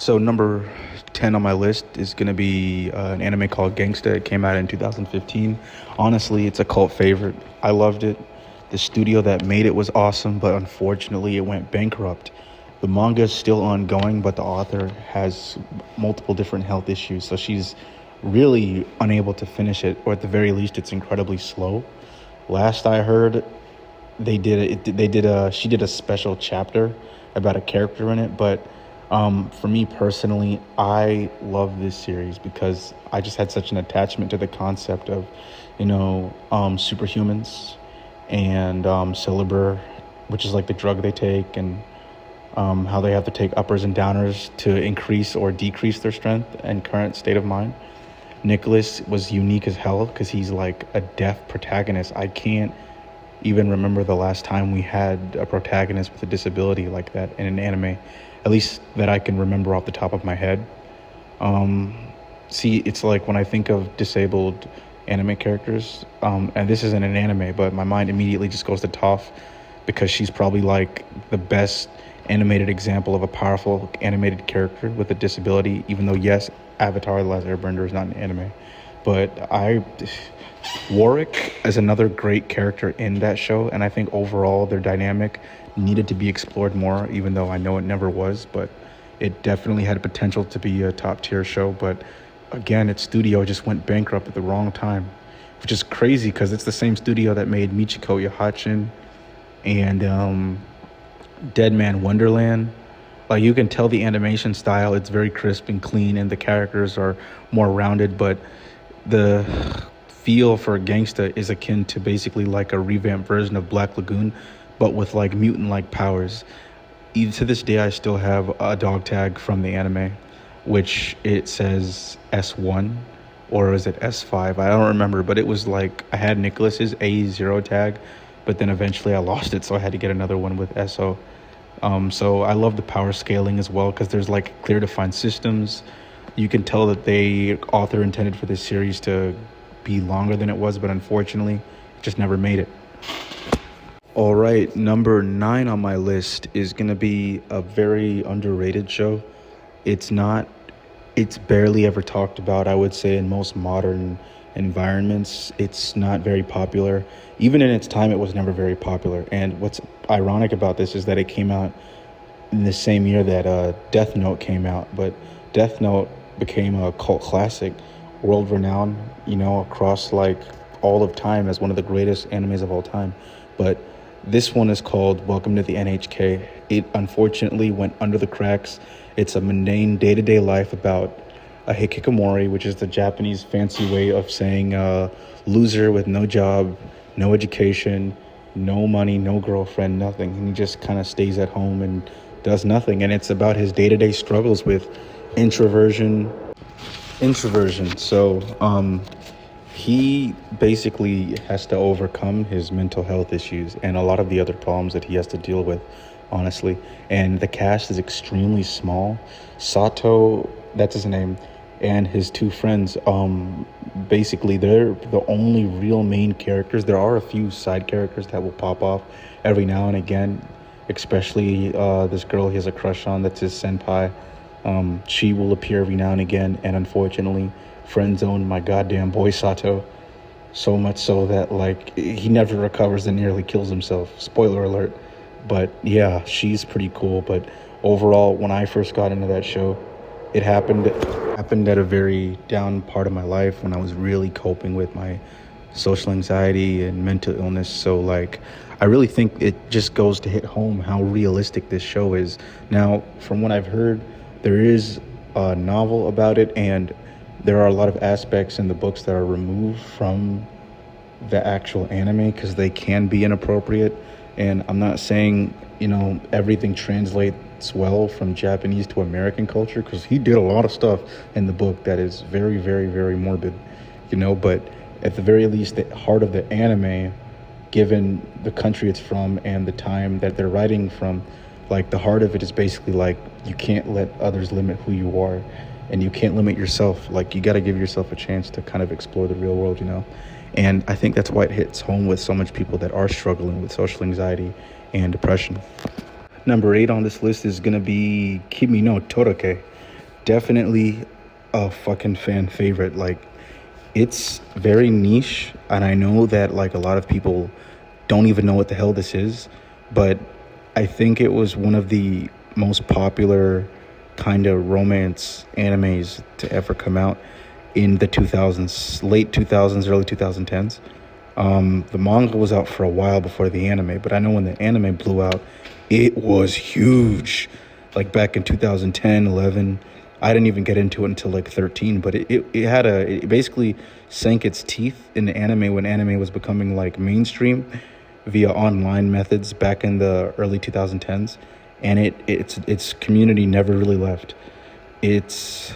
So number 10 on my list is going to be an anime called Gangsta. It came out in 2015. Honestly, it's a cult favorite. I loved it. The studio that made it was awesome, but unfortunately it went bankrupt. The manga is still ongoing, but the author has multiple different health issues, so she's really unable to finish it, or at the very least it's incredibly slow. Last I heard, she did a special chapter about a character in it, but for me personally, I love this series because I just had such an attachment to the concept of, superhumans and Celeber, which is like the drug they take, and how they have to take uppers and downers to increase or decrease their strength and current state of mind. Nicholas was unique as hell because he's like a deaf protagonist. I can't even remember the last time we had a protagonist with a disability like that in an anime, at least that I can remember off the top of my head. See, it's like when I think of disabled anime characters, and this isn't an anime, but my mind immediately just goes to Toph because she's probably like the best animated example of a powerful animated character with a disability, even though, yes, Avatar: The Last Airbender is not an anime. But Warwick is another great character in that show, and I think overall their dynamic needed to be explored more, even though I know it never was, but it definitely had potential to be a top tier show. But again, its studio just went bankrupt at the wrong time, which is crazy because it's the same studio that made Michiko Yahachin and Dead Man Wonderland. Like, you can tell the animation style, it's very crisp and clean, and the characters are more rounded, but the feel for Gangsta is akin to basically like a revamped version of Black Lagoon, but with like mutant-like powers. Even to this day, I still have a dog tag from the anime, which it says S1, or is it S5? I don't remember, but it was like I had Nicholas's A0 tag, but then eventually I lost it, so I had to get another one with SO. So I love the power scaling as well because there's like clear defined systems. You can tell that the author intended for this series to be longer than it was, but unfortunately, it just never made it. All right, number 9 on my list is going to be a very underrated show. It's barely ever talked about, I would say, in most modern environments. It's not very popular. Even in its time, it was never very popular. And what's ironic about this is that it came out in the same year that Death Note came out. But Death Note became a cult classic, world renowned, across like all of time as one of the greatest animes of all time. But this one is called Welcome to the NHK. It unfortunately went under the cracks. It's a mundane day-to-day life about a hikikomori, which is the Japanese fancy way of saying loser with no job, no education, no money, no girlfriend, nothing. And he just kind of stays at home and does nothing. And it's about his day-to-day struggles with introversion. So he basically has to overcome his mental health issues and a lot of the other problems that he has to deal with, honestly. And the cast is extremely small. Sato, that's his name, and his 2 friends, basically they're the only real main characters. There are a few side characters that will pop off every now and again, especially this girl he has a crush on, that's his senpai. She will appear every now and again, and unfortunately friend zoned my goddamn boy Sato, so much so that like he never recovers and nearly kills himself. Spoiler alert. But yeah, she's pretty cool. But overall, when I first got into that show, it happened at a very down part of my life when I was really coping with my social anxiety and mental illness. So like, I really think it just goes to hit home how realistic this show is. Now, from what I've heard, there is a novel about it, and there are a lot of aspects in the books that are removed from the actual anime because they can be inappropriate. And I'm not saying, everything translates well from Japanese to American culture, because he did a lot of stuff in the book that is very, very, very morbid, but at the very least, the heart of the anime, given the country it's from and the time that they're writing from, like the heart of it is basically like, you can't let others limit who you are, and you can't limit yourself. Like, you got to give yourself a chance to kind of explore the real world, And I think that's why it hits home with so much people that are struggling with social anxiety and depression. Number 8 on this list is going to be Kimi no Toroke. definitely a fucking fan favorite. Like, it's very niche, and I know that like a lot of people don't even know what the hell this is, but I think it was one of the most popular kind of romance animes to ever come out in the 2000s, late 2000s, early 2010s. The manga was out for a while before the anime, but I know when the anime blew out, it was huge. Like back in 2010, 11, I didn't even get into it until like 13, but it basically sank its teeth in the anime when anime was becoming like mainstream via online methods back in the early 2010s, and its community never really left. It's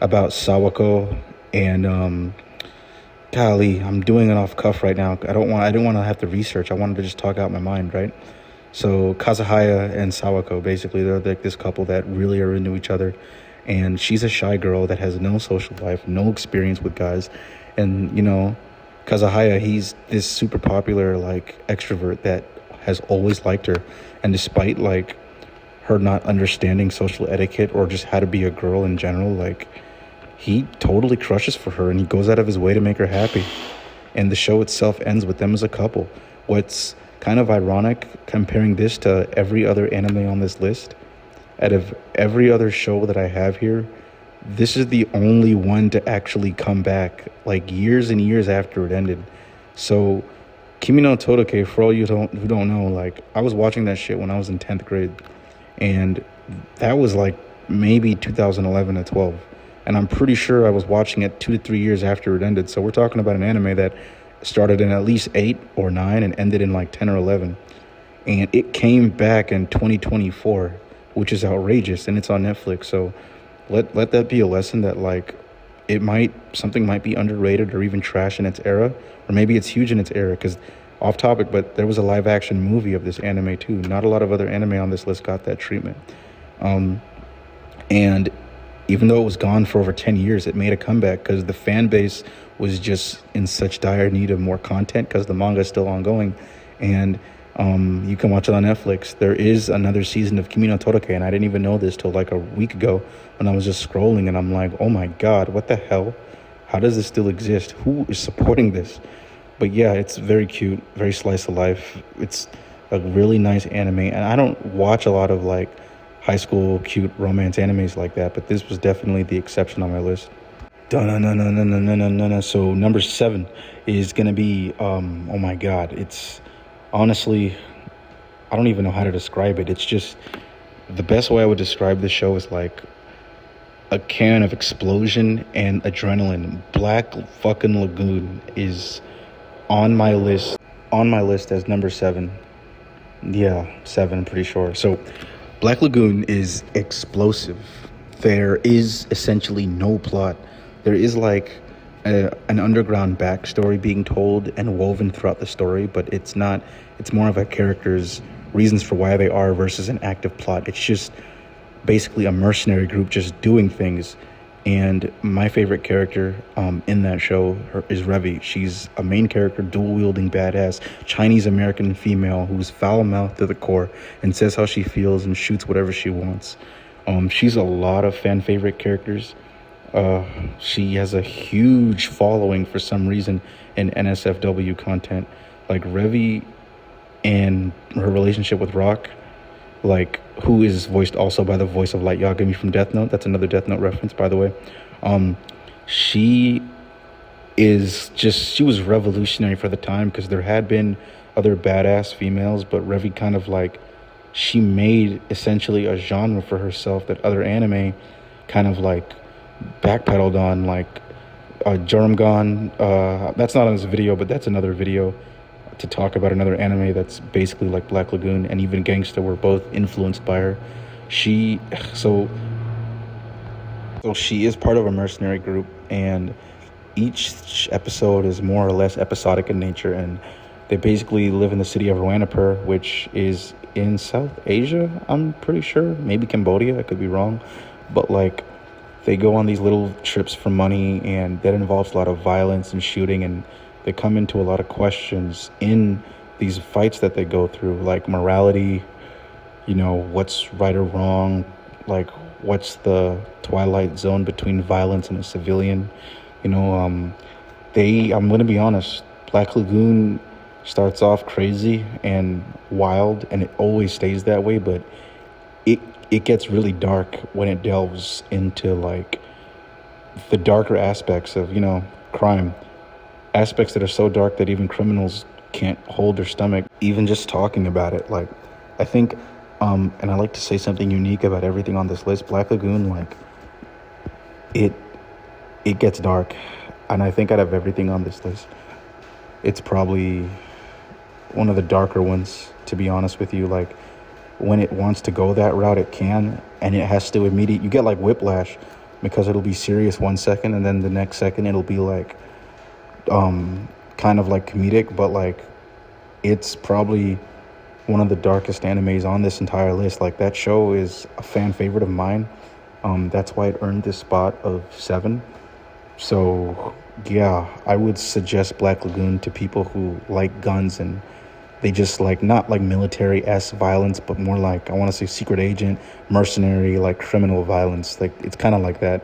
about Sawako and golly, I'm doing it off cuff right now. I didn't want to have to research. I wanted to just talk out my mind, right? So Kazuhaya and Sawako, basically, they're like this couple that really are into each other, and she's a shy girl that has no social life, no experience with guys, and Kazuhaya, he's this super popular like extrovert that has always liked her, and despite like her not understanding social etiquette or just how to be a girl in general, like he totally crushes for her and he goes out of his way to make her happy. And the show itself ends with them as a couple. What's kind of ironic comparing this to every other anime on this list, out of every other show that I have here, this is the only one to actually come back like years and years after it ended. So Kimi no Todoke, for all who don't know, like I was watching that shit when I was in 10th grade, and that was like maybe 2011 to 12, and I'm pretty sure I was watching it 2 to 3 years after it ended. So we're talking about an anime that started in at least 8 or 9 and ended in like 10 or 11, and it came back in 2024, which is outrageous, and it's on Netflix. So let that be a lesson that like something might be underrated or even trash in its era, or maybe it's huge in its era. Because off topic, but there was a live action movie of this anime too. Not a lot of other anime on this list got that treatment. And even though it was gone for over 10 years, it made a comeback because the fan base was just in such dire need of more content because the manga is still ongoing. And you can watch it on Netflix. There is another season of Kimi no Todoke, and I didn't even know this till like a week ago when I was just scrolling, and I'm like, oh my god, what the hell? How does this still exist? Who is supporting this? But yeah, it's very cute, very slice of life. It's a really nice anime, and I don't watch a lot of like high school cute romance animes like that, but this was definitely the exception on my list. So number 7 is gonna be oh my god, it's honestly, I don't even know how to describe it. It's just, the best way I would describe the show is like a can of explosion and adrenaline. Black fucking Lagoon is on my list as number 7. Yeah, 7, I'm pretty sure. So Black Lagoon is explosive. There is essentially no plot. There is like an underground backstory being told and woven throughout the story, but it's not. It's more of a character's reasons for why they are versus an active plot. It's just basically a mercenary group just doing things. And my favorite character in that show is Revi. She's a main character, dual-wielding badass Chinese-American female who's foul-mouthed to the core and says how she feels and shoots whatever she wants. She's a lot of fan-favorite characters. She has a huge following for some reason in NSFW content. Like Revi and her relationship with Rock, like, who is voiced also by the voice of Light Yagami from Death Note. That's another Death Note reference, by the way. She was revolutionary for the time because there had been other badass females, but Revi kind of like, she made essentially a genre for herself that other anime kind of like backpedaled on, like Jormungand. That's not on this video, but that's another video to talk about another anime that's basically like Black Lagoon, and even Gangsta were both influenced by her. So she is part of a mercenary group, and each episode is more or less episodic in nature, and they basically live in the city of Ruanapur, which is in South Asia, I'm pretty sure. Maybe Cambodia, I could be wrong. But like, they go on these little trips for money, and that involves a lot of violence and shooting, and they come into a lot of questions in these fights that they go through, like morality, what's right or wrong, like what's the twilight zone between violence and a civilian. You know, I'm gonna be honest, Black Lagoon starts off crazy and wild, and it always stays that way, but it it gets really dark when it delves into like the darker aspects of, you know, crime, aspects that are so dark that even criminals can't hold their stomach even just talking about it. Like, I think and I like to say something unique about everything on this list. Black Lagoon, like, it it gets dark, and I think out of everything on this list, it's probably one of the darker ones, to be honest with you. Like, when it wants to go that route, it can, and it has to immediate. You get like whiplash, because it'll be serious 1 second, and then the next second it'll be like kind of like comedic. But like, it's probably one of the darkest animes on this entire list. Like, that show is a fan favorite of mine. That's why it earned this spot of 7. So yeah, I would suggest Black Lagoon to people who like guns, and they just like, not like military-esque violence, but more like, I want to say, secret agent, mercenary, like criminal violence. Like, it's kind of like that.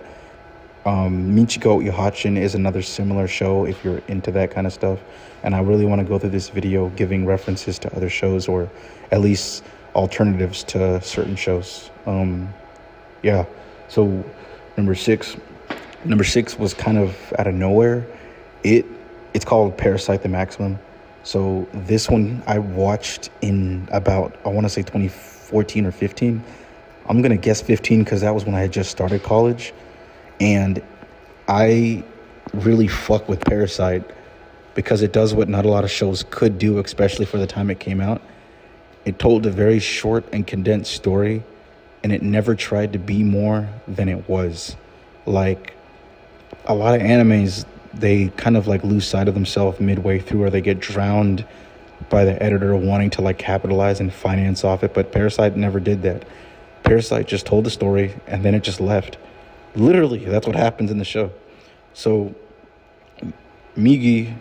Michiko Ihachin is another similar show if you're into that kind of stuff. And I really want to go through this video giving references to other shows, or at least alternatives to certain shows. Yeah. So number six was kind of out of nowhere. It's called Parasite the Maximum. So this one I watched in about, I want to say 2014 or 15. I'm going to guess 15 because that was when I had just started college. And I really fuck with Parasite because it does what not a lot of shows could do, especially for the time it came out. It told a very short and condensed story, and it never tried to be more than it was. Like, a lot of animes, they kind of like lose sight of themselves midway through, or they get drowned by the editor wanting to like capitalize and finance off it. But Parasite never did that. Parasite just told the story, and then it just left. Literally, that's what happens in the show. So Migi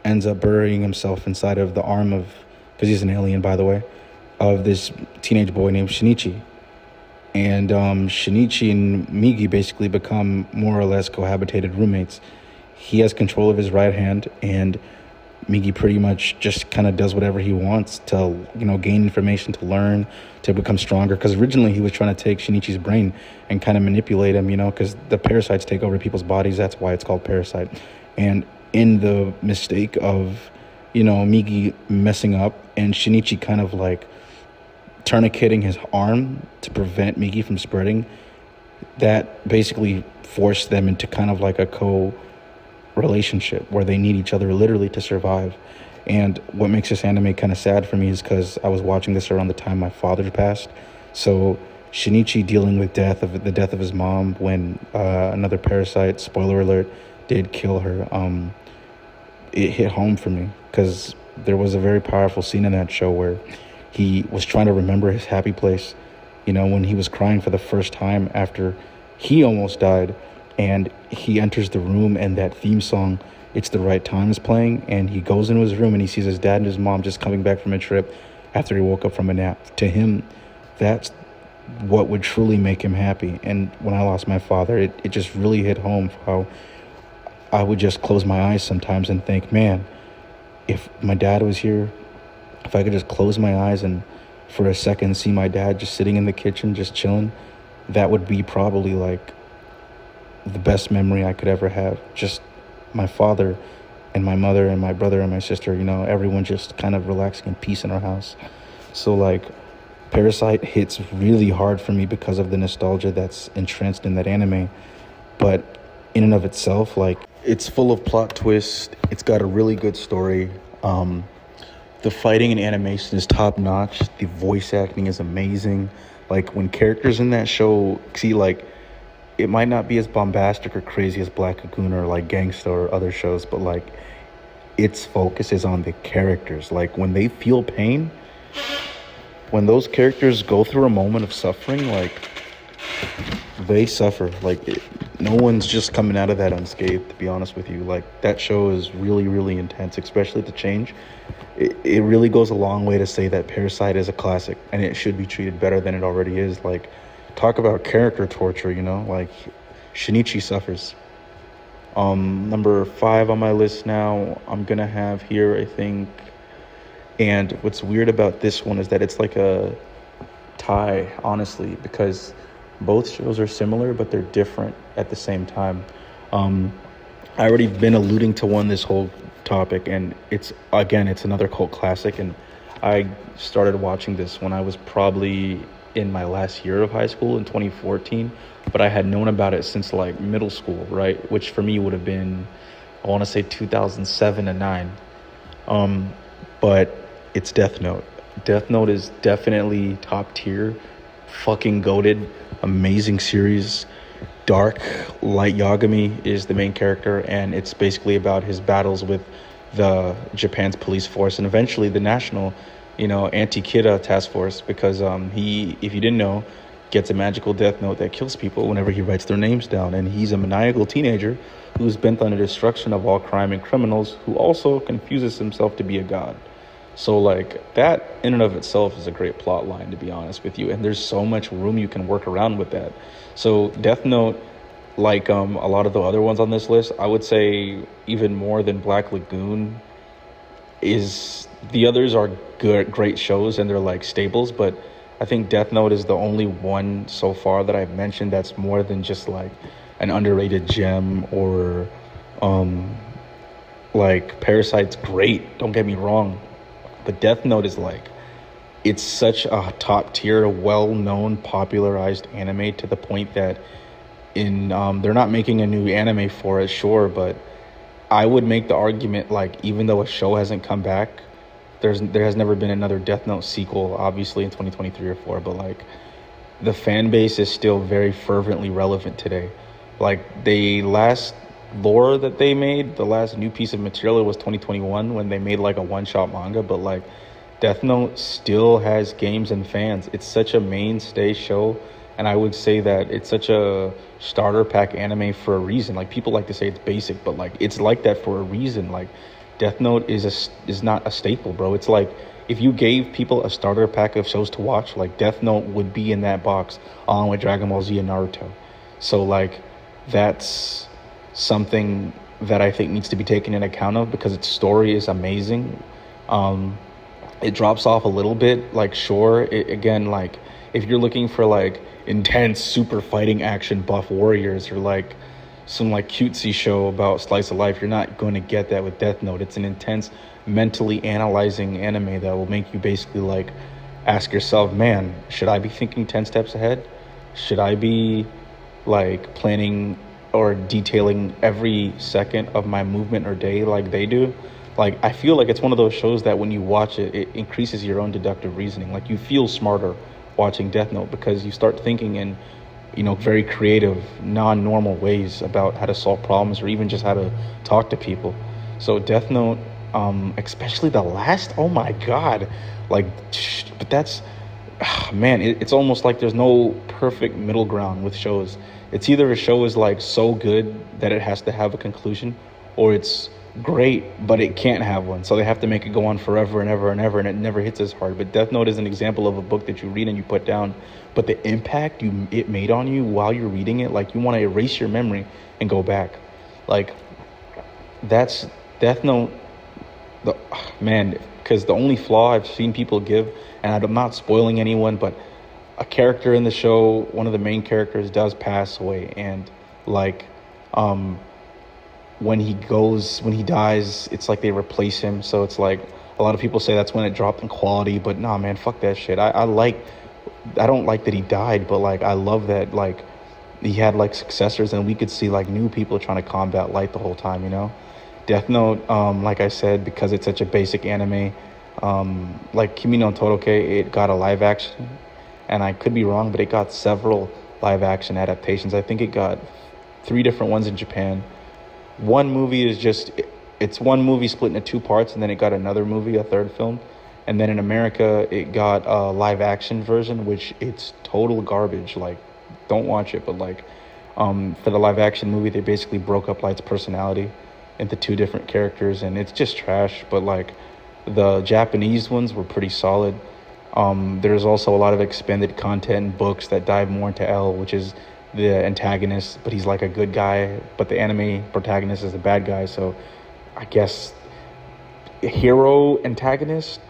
ends up burying himself inside of the arm of, because he's an alien, by the way, of this teenage boy named Shinichi. And Shinichi and Migi basically become more or less cohabitated roommates. He has control of his right hand, and Migi pretty much just kind of does whatever he wants to, you know, gain information, to learn, to become stronger. Because originally he was trying to take Shinichi's brain and kind of manipulate him, you know, because the parasites take over people's bodies. That's why it's called Parasite. And in the mistake of, you know, Migi messing up and Shinichi kind of like tourniqueting his arm to prevent Migi from spreading, that basically forced them into kind of like a relationship where they need each other literally to survive. And what makes this anime kind of sad for me is because I was watching this around the time my father passed. So Shinichi dealing with the death of his mom when another parasite, spoiler alert, did kill her. It hit home for me because there was a very powerful scene in that show where he was trying to remember his happy place, you know, when he was crying for the first time after he almost died. And he enters the room, and that theme song, It's the Right Time, is playing. And he goes into his room, and he sees his dad and his mom just coming back from a trip after he woke up from a nap. To him, that's what would truly make him happy. And when I lost my father, it just really hit home how I would just close my eyes sometimes and think, man, if my dad was here, if I could just close my eyes and for a second see my dad just sitting in the kitchen, just chilling, that would be probably like the best memory I could ever have. Just my father and my mother and my brother and my sister, you know, everyone just kind of relaxing in peace in our house. So like, Parasite hits really hard for me because of the nostalgia that's entrenched in that anime. But in and of itself, like, it's full of plot twists. It's got a really good story. The fighting and animation is top notch. The voice acting is amazing. Like, when characters in that show, see, like, it might not be as bombastic or crazy as Black Lagoon or like Gangsta or other shows, but like, its focus is on the characters. Like, when they feel pain, when those characters go through a moment of suffering, like, they suffer. Like, no one's just coming out of that unscathed, to be honest with you. Like, that show is really, really intense, especially the change. It really goes a long way to say that Parasite is a classic, and it should be treated better than it already is. Like, talk about character torture, like Shinichi suffers. Number 5 on my list now, I'm gonna have here, I think. And what's weird about this one is that it's like a tie, honestly, because both shows are similar, but they're different at the same time. Um, I already been alluding to one this whole topic, and it's another cult classic, and I started watching this when I was probably in my last year of high school in 2014, but I had known about it since like middle school, right? Which for me would have been, I want to say 2007 and 9. But it's Death Note. Death Note is definitely top tier, fucking goated, amazing series. Dark Light Yagami is the main character, and it's basically about his battles with the Japan's police force and eventually the national, anti-Kida task force, because he, if you didn't know, gets a magical death note that kills people whenever he writes their names down, and he's a maniacal teenager who's bent on the destruction of all crime and criminals, who also confuses himself to be a god. So like that in and of itself is a great plot line, to be honest with you, and there's so much room you can work around with that. So Death Note, like a lot of the other ones on this list, I would say even more than Black Lagoon, is the others are good, great shows, and they're like staples, but I think Death Note is the only one so far that I've mentioned that's more than just like an underrated gem, or like Parasite's great, don't get me wrong, but Death Note is like, it's such a top tier, well-known, popularized anime to the point that they're not making a new anime for it, sure, but I would make the argument, like, even though a show hasn't come back, there has never been another Death Note sequel, obviously in 2023 or 4, but like the fan base is still very fervently relevant today. Like the last lore that they made, the last new piece of material was 2021 when they made like a one-shot manga, but like Death Note still has games and fans. It's such a mainstay show, and I would say that it's such a starter pack anime for a reason. Like people like to say it's basic, but like it's like that for a reason. Like Death Note is not a staple, bro. It's like if you gave people a starter pack of shows to watch, like Death Note would be in that box along with Dragon Ball Z and Naruto. So like that's something that I think needs to be taken into account of, because its story is amazing. It drops off a little bit, like sure, again, like if you're looking for like intense super fighting action buff warriors, or like some like cutesy show about slice of life, you're not going to get that with Death Note. It's an intense, mentally analyzing anime that will make you basically like ask yourself, man, should I be thinking 10 steps ahead? Should I be like planning or detailing every second of my movement or day like they do? Like I feel like it's one of those shows that when you watch it, it increases your own deductive reasoning. Like you feel smarter watching Death Note, because you start thinking in very creative, non-normal ways about how to solve problems, or even just how to talk to people. So Death Note, especially the last, oh my god, like, but that's, man, it's almost like there's no perfect middle ground with shows. It's either a show is like so good that it has to have a conclusion, or it's great but it can't have one, so they have to make it go on forever and ever and ever, and it never hits as hard. But Death Note is an example of a book that you read and you put down, but the impact it made on you while you're reading it, like you want to erase your memory and go back. Like that's Death Note, man, because the only flaw I've seen people give, and I'm not spoiling anyone, but a character in the show, one of the main characters, does pass away, and like when he dies, it's like they replace him. So it's like a lot of people say that's when it dropped in quality, but nah, man, fuck that shit. I don't like that he died, but like I love that like he had like successors, and we could see like new people trying to combat light the whole time. Death Note, like I said, because it's such a basic anime, like Kimi no Toroke, it got a live action, and I could be wrong, but it got several live action adaptations. I think it got 3 different ones in Japan. One movie is just, it's one movie split into 2 parts, and then it got another movie, a third film. And then in America, it got a live action version, which it's total garbage. Like, don't watch it. But like, for the live action movie, they basically broke up Light's personality into 2 different characters, and it's just trash. But like, the Japanese ones were pretty solid. There's also a lot of expanded content and books that dive more into L, which is the antagonist, but he's like a good guy, but the anime protagonist is the bad guy. So I guess hero antagonist,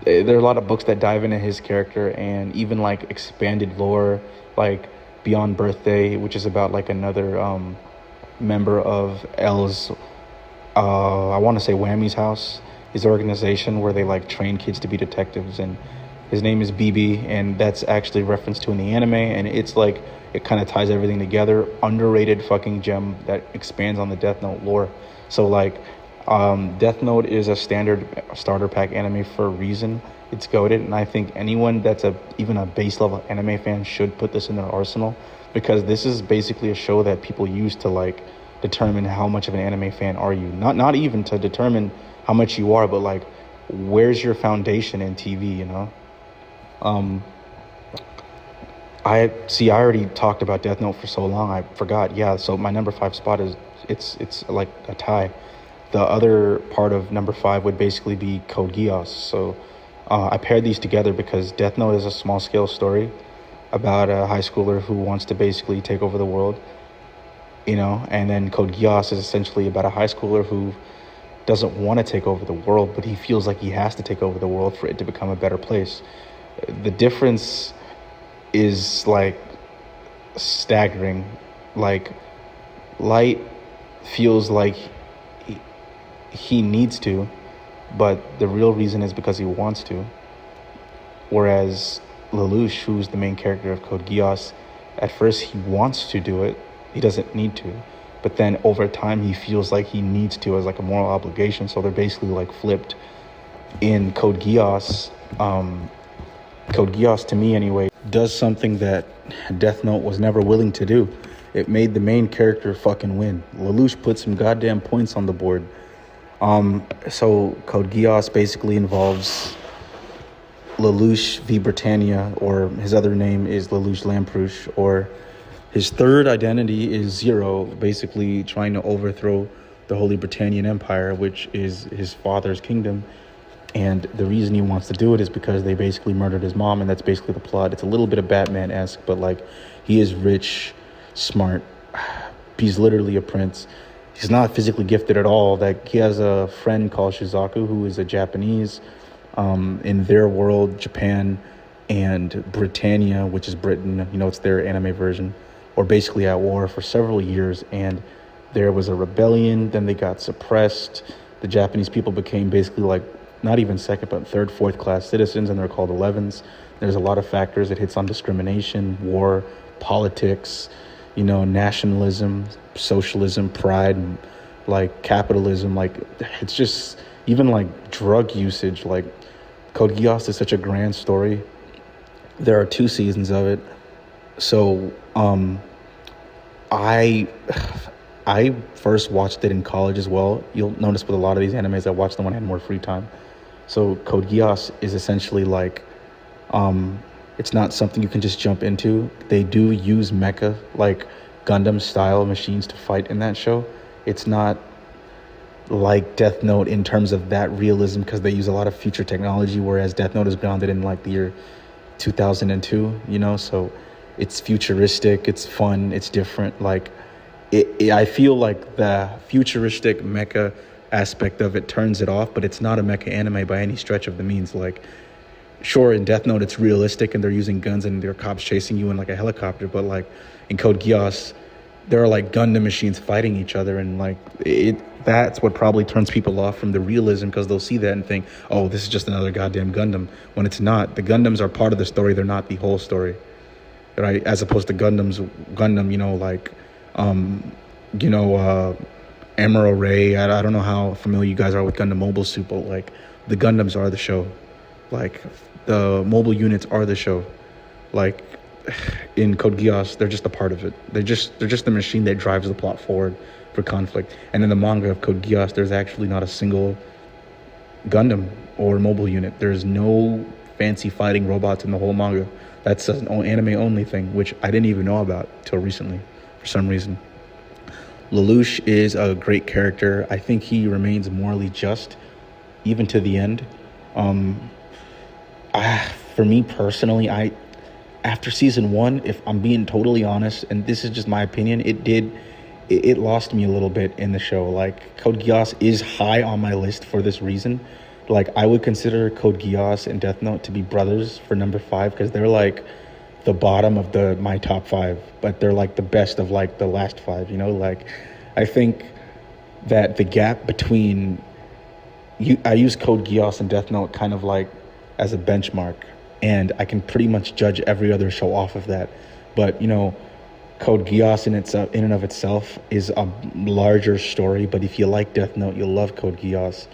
there are a lot of books that dive into his character, and even like expanded lore, like Beyond Birthday, which is about like another member of L's, I want to say Whammy's house, his organization where they like train kids to be detectives, and his name is BB, and that's actually referenced to in the anime, and it's like it kind of ties everything together. Underrated fucking gem that expands on the Death Note lore. So like Death Note is a standard starter pack anime for a reason. It's goated, and I think anyone that's even a base level anime fan should put this in their arsenal, because this is basically a show that people use to like determine how much of an anime fan are you. Not even to determine how much you are, but like where's your foundation in TV, you know? I already talked about Death Note for so long, I forgot. Yeah, so my number 5 spot is it's like a tie. The other part of number 5 would basically be Code Geass. So I paired these together because Death Note is a small scale story about a high schooler who wants to basically take over the world, you know, and then Code Geass is essentially about a high schooler who doesn't want to take over the world, but he feels like he has to take over the world for it to become a better place. The difference is like staggering. Like Light feels like he needs to, but the real reason is because he wants to. Whereas Lelouch, who's the main character of Code Geass, at first he wants to do it, he doesn't need to, but then over time he feels like he needs to as like a moral obligation. So they're basically like flipped. In Code Geass, Code Geass, to me anyway, does something that Death Note was never willing to do. It made the main character fucking win. Lelouch put some goddamn points on the board. So Code Geass basically involves Lelouch v Britannia, or his other name is Lelouch Lamperouche, or his third identity is Zero, basically trying to overthrow the Holy Britannian Empire, which is his father's kingdom. And the reason he wants to do it is because they basically murdered his mom, and that's basically the plot. It's a little bit of Batman-esque, but like, he is rich, smart. He's literally a prince. He's not physically gifted at all. Like, he has a friend called Shizaku, who is a Japanese. In their world, Japan and Britannia, which is Britain, you know, it's their anime version, or basically at war for several years, and there was a rebellion. Then they got suppressed. The Japanese people became basically like not even second, but third, fourth class citizens, and they're called 11s. There's a lot of factors. It hits on discrimination, war, politics, you know, nationalism, socialism, pride, like capitalism. Like, it's just even like drug usage. Like, Code Geass is such a grand story. There are 2 seasons of it. So I first watched it in college as well. You'll notice with a lot of these animes, I watched them when I had more free time. So Code Geass is essentially like, it's not something you can just jump into. They do use mecha, like Gundam style machines to fight in that show. It's not like Death Note in terms of that realism, because they use a lot of future technology, whereas Death Note is grounded in like the year 2002, you know, so it's futuristic, it's fun, it's different. Like, I feel like the futuristic mecha aspect of it turns it off, but it's not a mecha anime by any stretch of the means. Like, sure, in Death Note it's realistic and they're using guns and there are cops chasing you in like a helicopter, but like in Code Geass there are like Gundam machines fighting each other, and like that's what probably turns people off from the realism, because they'll see that and think, oh, this is just another goddamn Gundam, when it's not. The Gundams are part of the story, they're not the whole story, right? As opposed to Gundam, you know, like Amuro Ray. I don't know how familiar you guys are with Gundam Mobile Suit, but like the Gundams are the show. Like, the mobile units are the show. Like, in Code Geass, they're just a part of it. They're just the machine that drives the plot forward for conflict. And in the manga of Code Geass, there's actually not a single Gundam or mobile unit. There's no fancy fighting robots in the whole manga. That's an anime only thing, which I didn't even know about till recently for some reason. Lelouch is a great character. I think he remains morally just even to the end. For me personally, I after season one, if I'm being totally honest, and this is just my opinion, it lost me a little bit in the show. Like Code Geass is high on my list for this reason. Like I would consider Code Geass and Death Note to be brothers for number five because they're like the bottom of the my top five, but they're like the best of like the last five. You know, like I think that the gap between I use Code Geass and Death Note kind of like as a benchmark, and I can pretty much judge every other show off of that. But Code Geass in and of itself is a larger story. But if you like Death Note, you'll love Code Geass.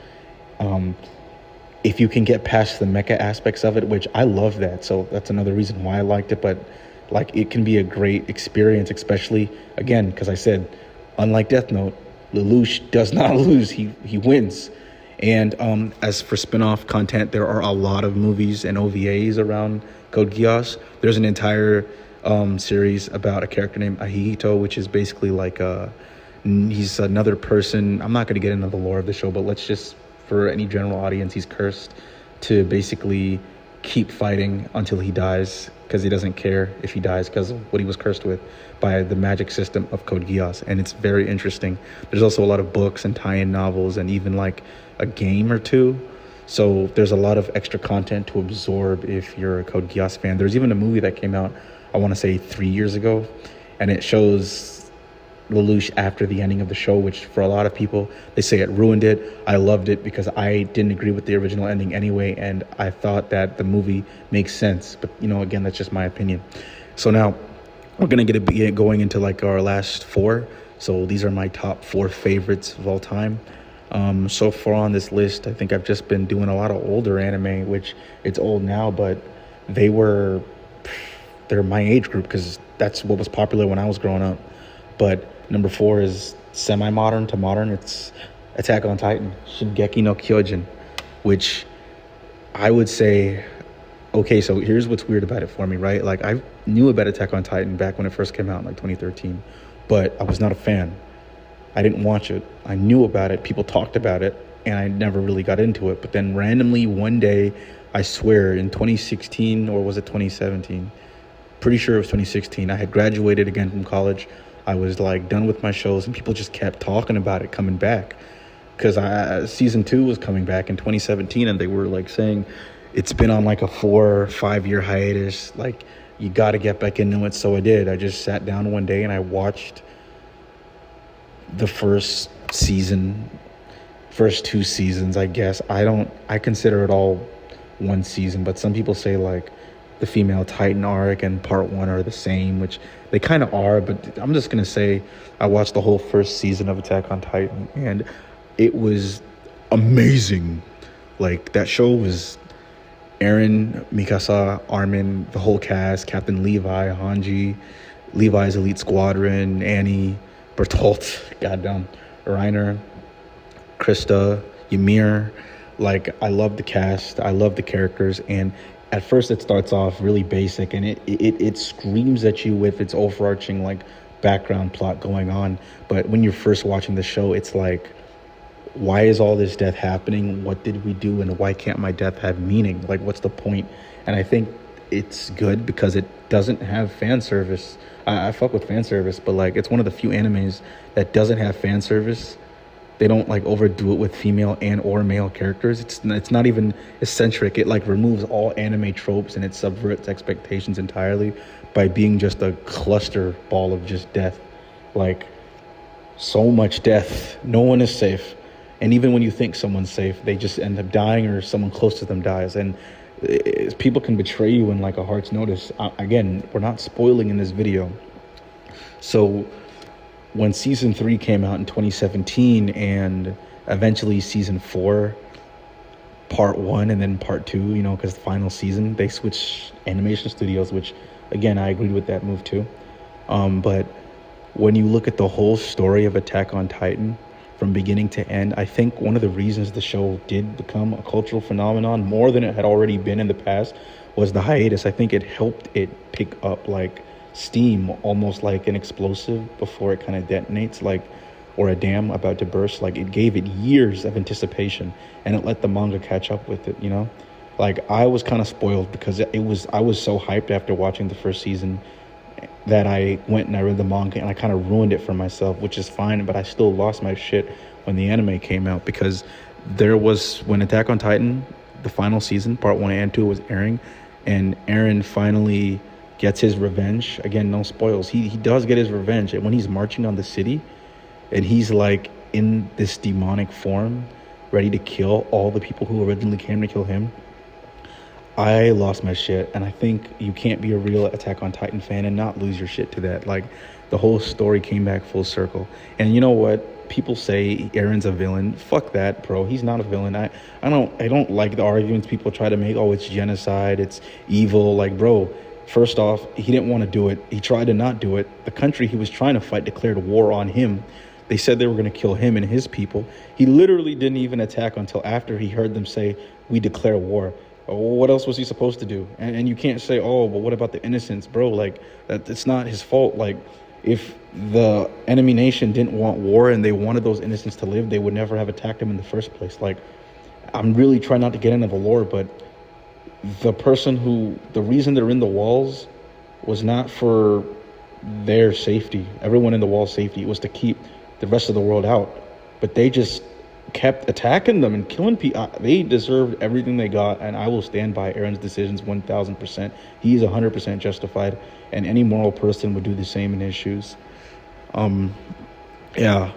If you can get past the mecha aspects of it, which I love that, so that's another reason why I liked it. But like, it can be a great experience, especially again because I said, unlike Death Note, Lelouch does not lose; he wins. And as for spin-off content, there are a lot of movies and OVAs around Code Geass. There's an entire series about a character named Ahito, which is basically like he's another person. I'm not going to get into the lore of the show, but let's just, for any general audience, he's cursed to basically keep fighting until he dies, because he doesn't care if he dies because of what he was cursed with by the magic system of Code Geass. And it's very interesting. There's also a lot of books and tie-in novels and even like a game or two. So there's a lot of extra content to absorb if you're a Code Geass fan. There's even a movie that came out, I want to say 3 years ago, and it shows Lelouch after the ending of the show, which for a lot of people, they say it ruined it. I loved it because I didn't agree with the original ending anyway, and I thought that the movie makes sense. But again, that's just my opinion. So now we're gonna get going into like our last four. So these are my top four favorites of all time. So far on this list, I think I've just been doing a lot of older anime, which it's old now, but they're my age group because that's what was popular when I was growing up. But number four is semi-modern to modern. It's Attack on Titan, Shingeki no Kyojin, which I would say, okay, so here's what's weird about it for me, right? Like, I knew about Attack on Titan back when it first came out in like 2013, but I was not a fan. I didn't watch it. I knew about it. People talked about it, and I never really got into it. But then randomly one day, I swear, in 2016, or was it 2017? Pretty sure it was 2016. I had graduated again from college. I was like done with my shows, and people just kept talking about it coming back, because season 2 was coming back in 2017, and they were like saying it's been on like a 4 or 5 year hiatus. Like, you got to get back into it. So I did. I just sat down one day and I watched the first two seasons, I guess. I consider it all one season, but some people say like the female Titan arc and part 1 are the same, which they kind of are, but I'm just gonna say I watched the whole first season of Attack on Titan, and it was amazing. Like, that show was Eren, Mikasa, Armin, the whole cast, Captain Levi, Hanji, Levi's Elite Squadron, Annie, Bertolt, goddamn, Reiner, Krista, Ymir. Like, I love the cast, I love the characters, and at first it starts off really basic, and it screams at you with its overarching like background plot going on. But when you're first watching the show, it's like, why is all this death happening? What did we do, and why can't my death have meaning? Like, what's the point? And I think it's good because it doesn't have fan service. I fuck with fan service, but like, it's one of the few animes that doesn't have fan service. They don't like overdo it with female and or male characters. It's not even eccentric. It like removes all anime tropes, and it subverts expectations entirely by being just a cluster ball of just death. Like, so much death. No one is safe. And even when you think someone's safe, they just end up dying, or someone close to them dies. And people can betray you in like a heart's notice. Again, we're not spoiling in this video. So when season 3 came out in 2017, and eventually season 4, part 1 and then part 2, because the final season, they switched animation studios, which again, I agreed with that move too. But when you look at the whole story of Attack on Titan from beginning to end, I think one of the reasons the show did become a cultural phenomenon more than it had already been in the past was the hiatus. I think it helped it pick up like steam, almost like an explosive before it kind of detonates, like, or a dam about to burst. Like, it gave it years of anticipation, and it let the manga catch up with it. Like, I was kind of spoiled because I was so hyped after watching the first season that I went and I read the manga and I kind of ruined it for myself, which is fine, but I still lost my shit when the anime came out because when Attack on Titan, the final season, part 1 and 2 was airing, and Eren finally gets his revenge. Again, no spoils. He does get his revenge, and when he's marching on the city and he's like in this demonic form, ready to kill all the people who originally came to kill him, I lost my shit. And I think you can't be a real Attack on Titan fan and not lose your shit to that. Like, the whole story came back full circle. And you know what? People say Eren's a villain. Fuck that, bro. He's not a villain. I don't like the arguments people try to make. Oh, it's genocide, it's evil. Like, bro, first off, he didn't want to do it. He tried to not do it. The country he was trying to fight declared war on him. They said they were going to kill him and his people. He literally didn't even attack until after he heard them say, "We declare war." What else was he supposed to do? And you can't say, "Oh, but what about the innocents?" Bro, like, that it's not his fault. Like, if the enemy nation didn't want war and they wanted those innocents to live, they would never have attacked him in the first place. Like, I'm really trying not to get into the lore, but the reason they're in the walls was not for their safety, everyone in the wall's safety. It was to keep the rest of the world out. But they just kept attacking them and killing people. They deserved everything they got, and I will stand by Eren's decisions 1000%. He's 100% justified, and any moral person would do the same in his shoes. Yeah.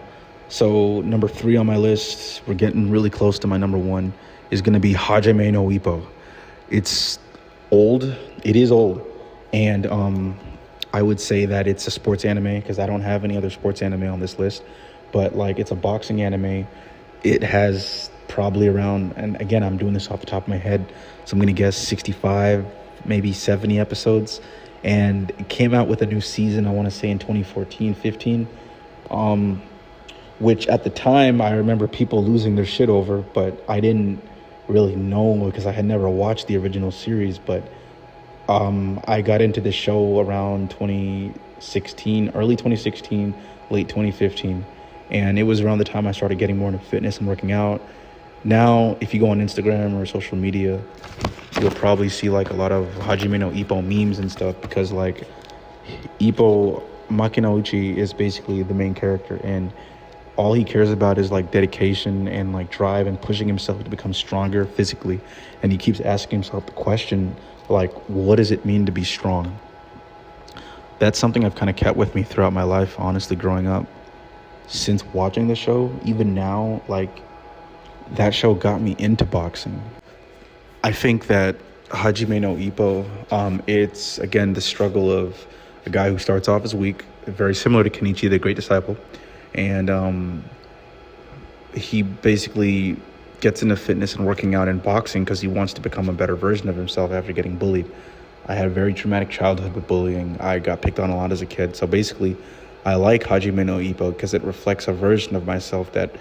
So number 3 on my list, we're getting really close to my number 1, is going to be Hajime no Ippo. It's old. It is old. And I would say that it's a sports anime because I don't have any other sports anime on this list. But, like, it's a boxing anime. It has probably around, and again, I'm doing this off the top of my head, so I'm going to guess 65, maybe 70 episodes. And it came out with a new season, I want to say in 2014, 15. Which at the time, I remember people losing their shit over, but I didn't really know because I had never watched the original series. But I got into this show around 2016, early 2016, late 2015. And it was around the time I started getting more into fitness and working out. Now, if you go on Instagram or social media, you'll probably see like a lot of Hajime no Ippo memes and stuff because, like, Ippo Makinouchi is basically the main character, and all he cares about is like dedication and like drive and pushing himself to become stronger physically. And he keeps asking himself the question, like, what does it mean to be strong? That's something I've kind of kept with me throughout my life, honestly, growing up. Since watching the show, even now, like, that show got me into boxing. I think that Hajime no Ippo, it's, again, the struggle of a guy who starts off as weak, very similar to Kenichi, the Great Disciple. And he basically gets into fitness and working out and boxing because he wants to become a better version of himself after getting bullied. I had a very traumatic childhood with bullying. I got picked on a lot as a kid. So basically, I like Hajime no Ippo because it reflects a version of myself that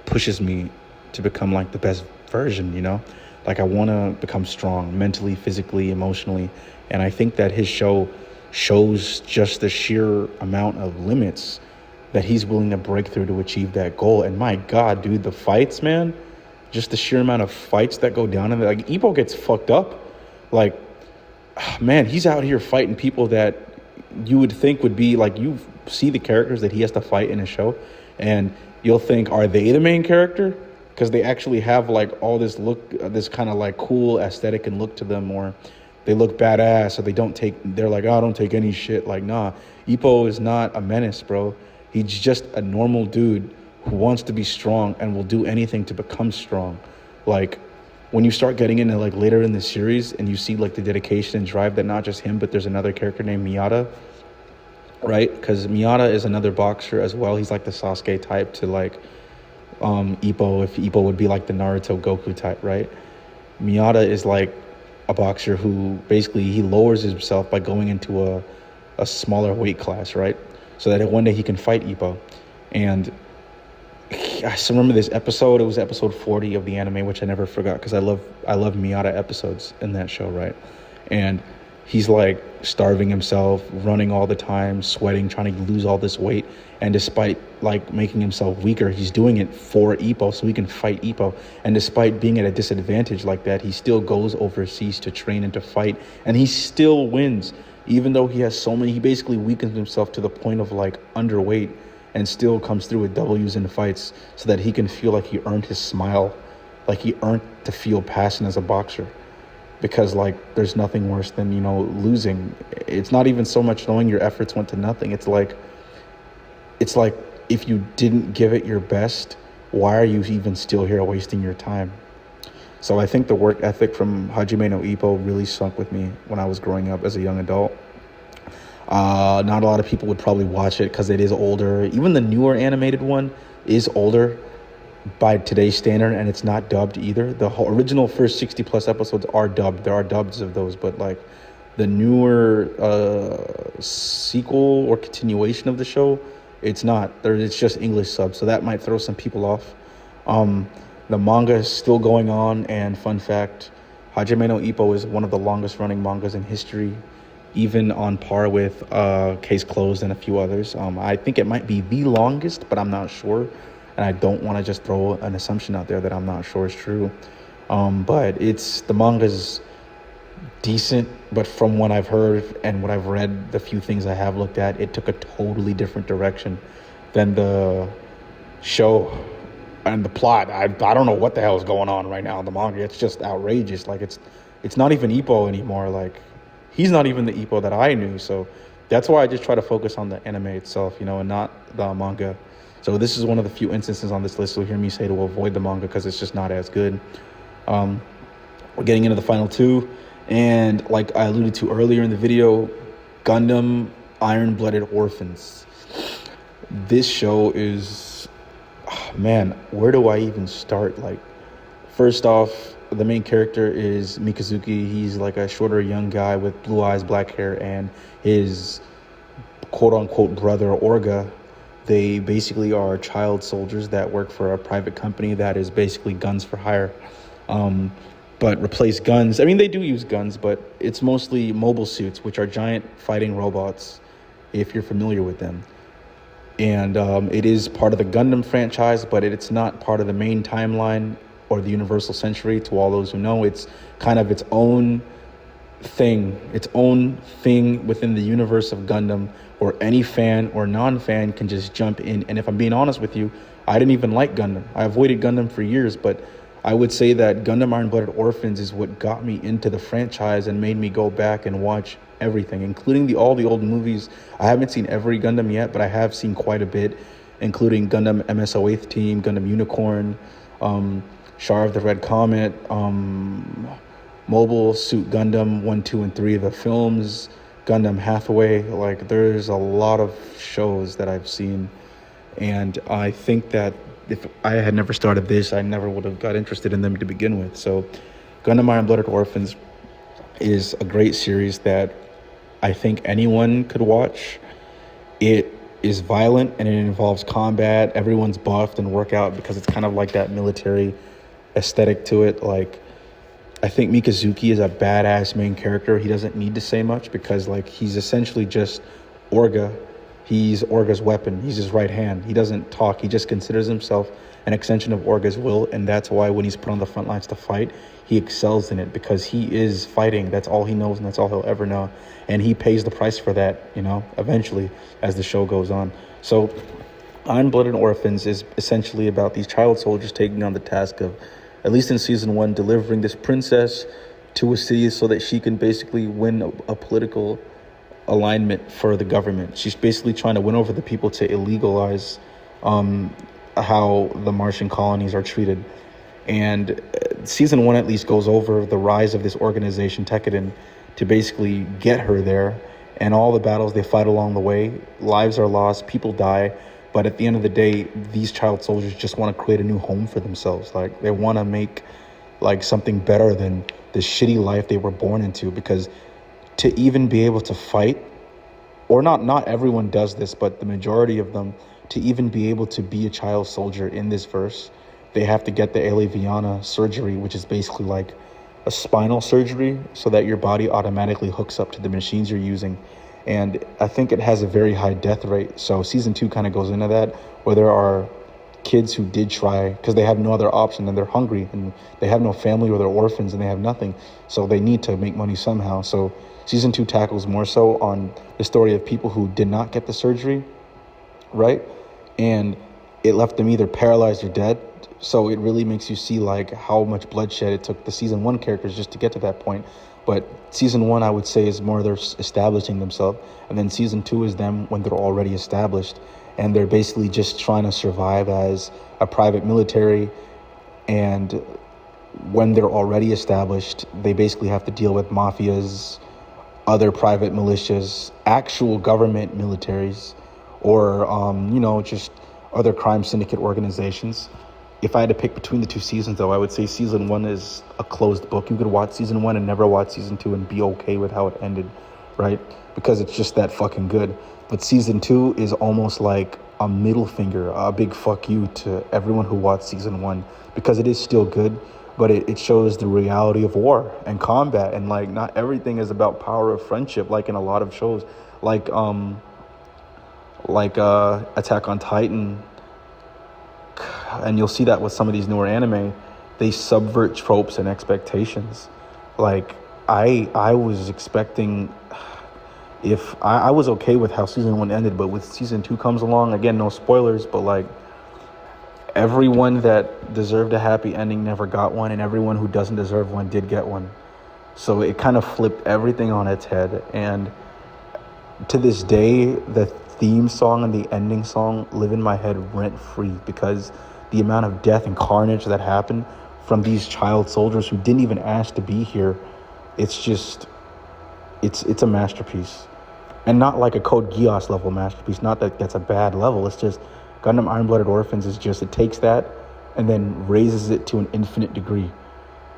pushes me to become like the best version, you know? Like, I want to become strong mentally, physically, emotionally. And I think that his show shows just the sheer amount of limits that he's willing to break through to achieve that goal. And my God, dude, the fights, man, just the sheer amount of fights that go down. And like, Ippo gets fucked up. Like, man, he's out here fighting people that you would think would be like, you see the characters that he has to fight in a show, and you'll think, are they the main character? Because they actually have like all this look, this kind of like cool aesthetic and look to them, or they look badass, so they're like, oh, don't take any shit. Like, nah, Ippo is not a menace, bro. He's just a normal dude who wants to be strong and will do anything to become strong. Like, when you start getting into like later in the series and you see like the dedication and drive that not just him, but there's another character named Miyata, right? Because Miyata is another boxer as well. He's like the Sasuke type to like Ippo, if Ippo would be like the Naruto Goku type, right? Miyata is like a boxer who basically he lowers himself by going into a smaller weight class, right? So that one day he can fight Ippo. And I still remember this episode. It was episode 40 of the anime, which I never forgot because I love Miyata episodes in that show, right? And he's like starving himself, running all the time, sweating, trying to lose all this weight. And despite like making himself weaker, he's doing it for Ippo so he can fight Ippo. And despite being at a disadvantage like that, he still goes overseas to train and to fight, and he still wins. Even though he has so many, he basically weakens himself to the point of like underweight, and still comes through with W's in fights so that he can feel like he earned his smile, like he earned to feel passion as a boxer. Because like there's nothing worse than, you know, losing. It's not even so much knowing your efforts went to nothing. It's like if you didn't give it your best, why are you even still here wasting your time? So I think the work ethic from Hajime no Ippo really sunk with me when I was growing up as a young adult. Not a lot of people would probably watch it because it is older. Even the newer animated one is older by today's standard, and it's not dubbed either. The whole original first 60 plus episodes are dubbed. There are dubs of those, but like the newer sequel or continuation of the show, it's not. It's just English subs, so that might throw some people off. The manga is still going on, and fun fact, Hajime no Ippo is one of the longest running mangas in history, even on par with Case Closed and a few others. I think it might be the longest, but I'm not sure. And I don't want to just throw an assumption out there that I'm not sure is true. But the manga's decent, but from what I've heard and what I've read, the few things I have looked at, it took a totally different direction than the show and the plot. I don't know what the hell is going on right now in the manga. It's just outrageous. Like it's not even Ippo anymore. Like he's not even the Ippo that I knew. So that's why I just try to focus on the anime itself, you know, and not the manga. So this is one of the few instances on this list you'll hear me say to avoid the manga because it's just not as good. We're getting into the final two, and like I alluded to earlier in the video, Gundam Iron-Blooded Orphans. This show is, man, where do I even start? Like, first off, the main character is Mikazuki. He's like a shorter young guy with blue eyes, black hair, and his quote-unquote brother, Orga. They basically are child soldiers that work for a private company that is basically guns for hire. But replace guns. I mean, they do use guns, but it's mostly mobile suits, which are giant fighting robots, if you're familiar with them. And it is part of the Gundam franchise, but it's not part of the main timeline or the Universal Century. To all those who know, it's kind of its own thing within the universe of Gundam, or any fan or non-fan can just jump in. And if I'm being honest with you, I didn't even like Gundam. I avoided Gundam for years, but I would say that Gundam Iron-Blooded Orphans is what got me into the franchise and made me go back and watch everything, including all the old movies. I haven't seen every Gundam yet, but I have seen quite a bit, including Gundam MSO8th Team, Gundam Unicorn, Shar of the Red Comet, Mobile Suit Gundam 1, 2, and 3, the films, Gundam Hathaway. Like, there's a lot of shows that I've seen, and I think that if I had never started this, I never would have got interested in them to begin with. So Gundam Iron-Blooded Orphans is a great series that I think anyone could watch. It is violent and it involves combat. Everyone's buffed and work out because it's kind of like that military aesthetic to it. Like, I think Mikazuki is a badass main character. He doesn't need to say much because, like, he's essentially just Orga. He's Orga's weapon. He's his right hand. He doesn't talk. He just considers himself an extension of Orga's will, and that's why when he's put on the front lines to fight, he excels in it because he is fighting. That's all he knows, and that's all he'll ever know. And he pays the price for that, you know, eventually as the show goes on. So Iron-Blooded Orphans is essentially about these child soldiers taking on the task of, at least in season 1, delivering this princess to a city so that she can basically win a political alignment for the government. She's basically trying to win over the people to illegalize how the Martian colonies are treated. And season 1 at least goes over the rise of this organization, Tekkadan, to basically get her there, and all the battles they fight along the way. Lives are lost, people die, but at the end of the day, these child soldiers just want to create a new home for themselves. Like, they want to make like something better than the shitty life they were born into, because to even be able to fight, or not everyone does this, but the majority of them, to even be able to be a child soldier in this verse, they have to get the Eleviana surgery, which is basically like a spinal surgery so that your body automatically hooks up to the machines you're using. And I think it has a very high death rate. So season 2 kind of goes into that, where there are kids who did try because they have no other option and they're hungry and they have no family or they're orphans and they have nothing. So they need to make money somehow. So season 2 tackles more so on the story of people who did not get the surgery, right? And it left them either paralyzed or dead. So it really makes you see like how much bloodshed it took the season 1 characters just to get to that point. But season 1, I would say, is more they're establishing themselves. And then season 2 is them when they're already established. And they're basically just trying to survive as a private military. And when they're already established, they basically have to deal with mafias, other private militias, actual government militaries, or, just other crime syndicate organizations. If I had to pick between the 2 seasons, though, I would say season 1 is a closed book. You could watch season 1 and never watch season 2 and be okay with how it ended, right? Because it's just that fucking good. But season 2 is almost like a middle finger, a big fuck you to everyone who watched season 1, because it is still good, but it shows the reality of war and combat, and like not everything is about power of friendship, like in a lot of shows, like Attack on Titan. And you'll see that with some of these newer anime, they subvert tropes and expectations. Like I was expecting, if I was okay with how season 1 ended, but with season 2 comes along, again, no spoilers, but like everyone that deserved a happy ending never got one, and everyone who doesn't deserve one did get one. So it kind of flipped everything on its head. And to this day, the theme song and the ending song live in my head rent free, because the amount of death and carnage that happened from these child soldiers who didn't even ask to be here, it's just, it's a masterpiece. And not like a Code Geass level masterpiece, not that that's a bad level, it's just Gundam Iron-Blooded Orphans is just, it takes that and then raises it to an infinite degree.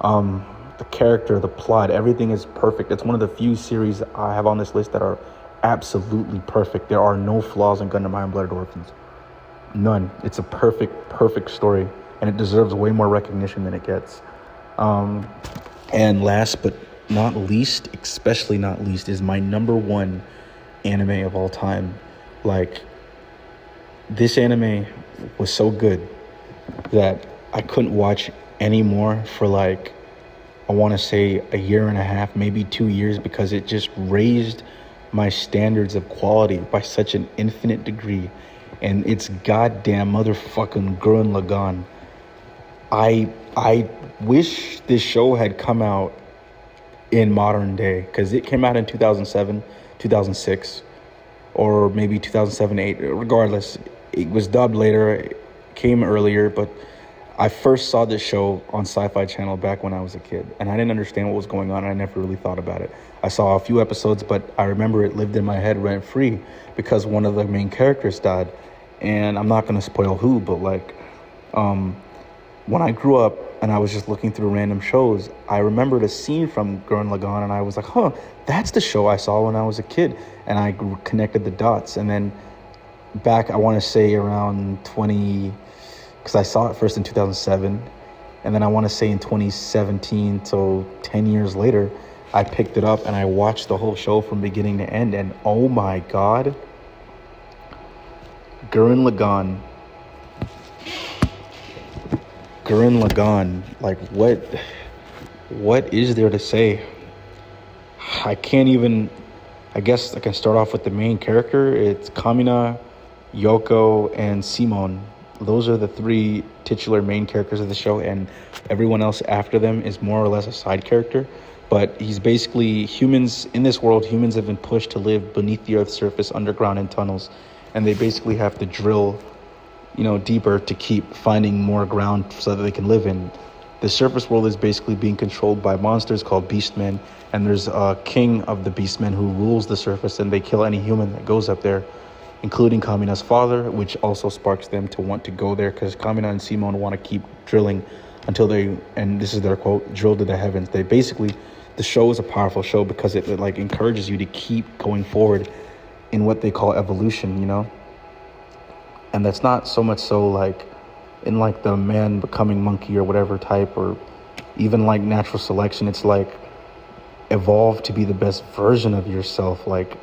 The character, the plot, everything is perfect. It's one of the few series I have on this list that are absolutely perfect. There are no flaws in Gundam Iron-Blooded Orphans. None. It's a perfect story, and it deserves way more recognition than it gets. And last but not least, especially not least, is my number 1 anime of all time. Like, this anime was so good that I couldn't watch anymore for like, I want to say a year and a half, maybe 2 years, because it just raised my standards of quality by such an infinite degree. And it's goddamn motherfucking Gurren Lagann. I wish this show had come out in modern day, because it came out in 2007, 2006, or maybe 2007-8. Regardless, it was dubbed later, it came earlier, but I first saw this show on Sci-Fi Channel back when I was a kid, and I didn't understand what was going on, and I never really thought about it. I saw a few episodes, but I remember it lived in my head rent-free because one of the main characters died. And I'm not going to spoil who, but like, when I grew up and I was just looking through random shows, I remembered a scene from Gurren Lagann, and I was like, huh, that's the show I saw when I was a kid. And I connected the dots. And then back, I want to say around because I saw it first in 2007, and then I want to say in 2017, so 10 years later, I picked it up and I watched the whole show from beginning to end, and oh my God, Gurren Lagann, like what is there to say? I can't even, I guess I can start off with the main character. It's Kamina, Yoko, and Simon. Those are the 3 titular main characters of the show, and everyone else after them is more or less a side character. But he's basically, humans in this world, humans have been pushed to live beneath the Earth's surface, underground in tunnels, and they basically have to drill, deeper to keep finding more ground so that they can live in. The surface world is basically being controlled by monsters called beastmen, and there's a king of the beastmen who rules the surface, and they kill any human that goes up there, including Kamina's father, which also sparks them to want to go there, because Kamina and Simon want to keep drilling until they, and this is their quote, drill to the heavens. They basically, the show is a powerful show because it like encourages you to keep going forward in what they call evolution, and that's not so much so like in like the man becoming monkey or whatever type, or even like natural selection, it's like evolve to be the best version of yourself. Like,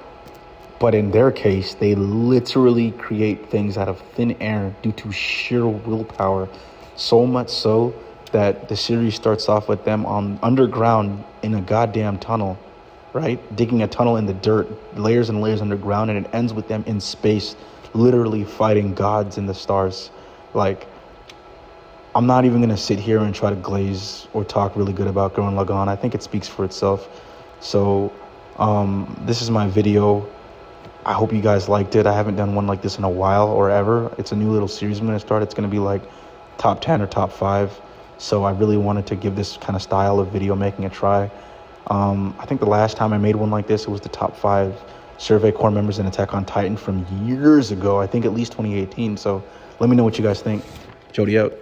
but in their case, they literally create things out of thin air due to sheer willpower. So much so that the series starts off with them on underground in a goddamn tunnel, right? Digging a tunnel in the dirt, layers and layers underground, and it ends with them in space, literally fighting gods in the stars. Like, I'm not even gonna sit here and try to glaze or talk really good about Gurren Lagann. I think it speaks for itself. So, this is my video. I hope you guys liked it. I haven't done one like this in a while or ever. It's a new little series I'm gonna start. It's gonna be like top 10 or top 5. So I really wanted to give this kind of style of video making a try. I think the last time I made one like this, it was the top 5 Survey Corps members in Attack on Titan from years ago. I think at least 2018. So let me know what you guys think. Jody out.